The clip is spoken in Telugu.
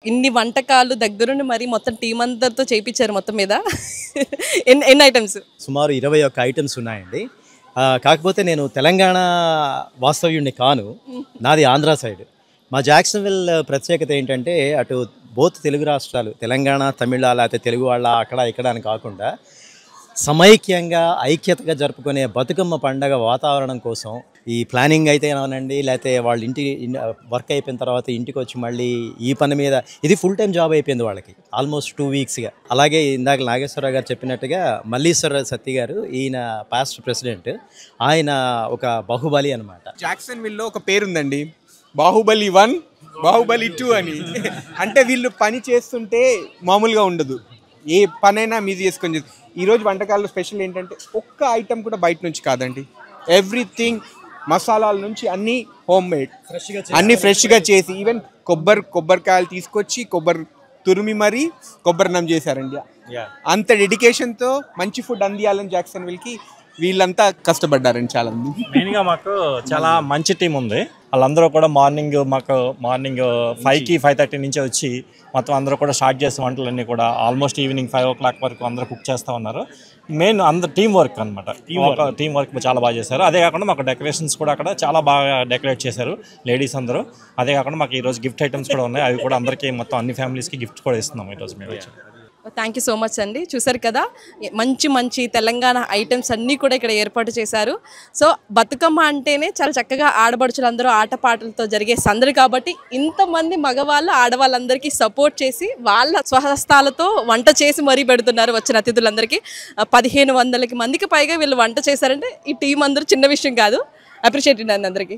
ఇన్ని వంటకాలు దగ్గరుండి మరి మొత్తం టీం అందరితో చేయించారు మొత్తం మీద. ఎన్ని ఐటమ్స్? సుమారు 21 ఐటమ్స్ ఉన్నాయండి. కాకపోతే నేను తెలంగాణ వాస్తవ్యుడిని కాను, నాది ఆంధ్ర సైడ్. మా జాక్సన్విల్ ప్రత్యేకత ఏంటంటే అటు బోత్ తెలుగు రాష్ట్రాలు, తెలంగాణ, తమిళ, లేకపోతే తెలుగు వాళ్ళ అక్కడ ఇక్కడ అని కాకుండా సమైక్యంగా ఐక్యతగా జరుపుకునే బతుకమ్మ పండగ వాతావరణం కోసం ఈ ప్లానింగ్ అయితే ఏమనండి, లేకపోతే వాళ్ళ ఇంటి వర్క్ అయిపోయిన తర్వాత ఇంటికి వచ్చి మళ్ళీ ఈ పని మీద, ఇది ఫుల్ టైం జాబ్ అయిపోయింది వాళ్ళకి ఆల్మోస్ట్ 2 వీక్స్గా. అలాగే ఇందాక నాగేశ్వరరావు గారు చెప్పినట్టుగా మల్లీశ్వర సత్తి గారు, ఈయన పాస్ట్ ప్రెసిడెంట్, ఆయన ఒక బాహుబలి అనమాట. జాక్సన్విల్లో ఒక పేరుందండి, బాహుబలి 1, బాహుబలి 2 అని. అంటే వీళ్ళు పని చేస్తుంటే మామూలుగా ఉండదు, ఏ పనైనా మీరు చేసుకొని. ఈరోజు వంటకాల్లో స్పెషల్ ఏంటంటే ఒక్క ఐటమ్ కూడా బయట నుంచి కాదండి, ఎవ్రీథింగ్ మసాలాల నుంచి అన్నీ హోమ్ మేడ్, అన్నీ ఫ్రెష్గా చేసి, ఈవెన్ కొబ్బరికాయలు తీసుకొచ్చి కొబ్బరి తురిమి మరీ కొబ్బరినం చేశారండి. అంత డెడికేషన్తో మంచి ఫుడ్ అందియాలని జాక్సన్విల్కి వీళ్ళంతా కష్టపడ్డారండి చాలా మంది. మెయిన్గా మాకు చాలా మంచి టీం ఉంది. వాళ్ళందరూ కూడా మార్నింగ్ 5కి 5:30 నుంచి వచ్చి మొత్తం అందరూ కూడా స్టార్ట్ చేసే వంటలన్నీ కూడా ఆల్మోస్ట్ ఈవినింగ్ 5 o'clock వరకు అందరూ కుక్ చేస్తూ ఉన్నారు. మెయిన్ అందరు టీం వర్క్ అనమాట. టీం వర్క్ చాలా బాగా చేశారు. అదే కాకుండా మాకు డెకరేషన్స్ కూడా అక్కడ చాలా బాగా డెకరేట్ చేశారు లేడీస్ అందరూ. అదే కాకుండా మాకు ఈరోజు గిఫ్ట్ ఐటమ్స్ కూడా ఉన్నాయి, అవి కూడా అందరికీ మొత్తం అన్ని ఫ్యామిలీస్కి గిఫ్ట్ కూడా ఇస్తున్నాం ఈరోజు మేము వచ్చి. థ్యాంక్ యూ సో మచ్ అండి. చూసారు కదా, మంచి తెలంగాణ ఐటమ్స్ అన్నీ కూడా ఇక్కడ ఏర్పాటు చేశారు. సో బతుకమ్మ అంటేనే చాలా చక్కగా ఆడపడుచులందరూ ఆటపాటలతో జరిగే సందడి కాబట్టి ఇంతమంది మగవాళ్ళు ఆడవాళ్ళందరికీ సపోర్ట్ చేసి వాళ్ళ స్వహస్తాలతో వంట చేసి మరీ పెడుతున్నారు వచ్చిన అతిథులందరికీ. 1500 మందికి పైగా వీళ్ళు వంట చేశారంటే ఈ టీం అందరూ చిన్న విషయం కాదు. అప్రిషియేట్ అండి అందరికీ.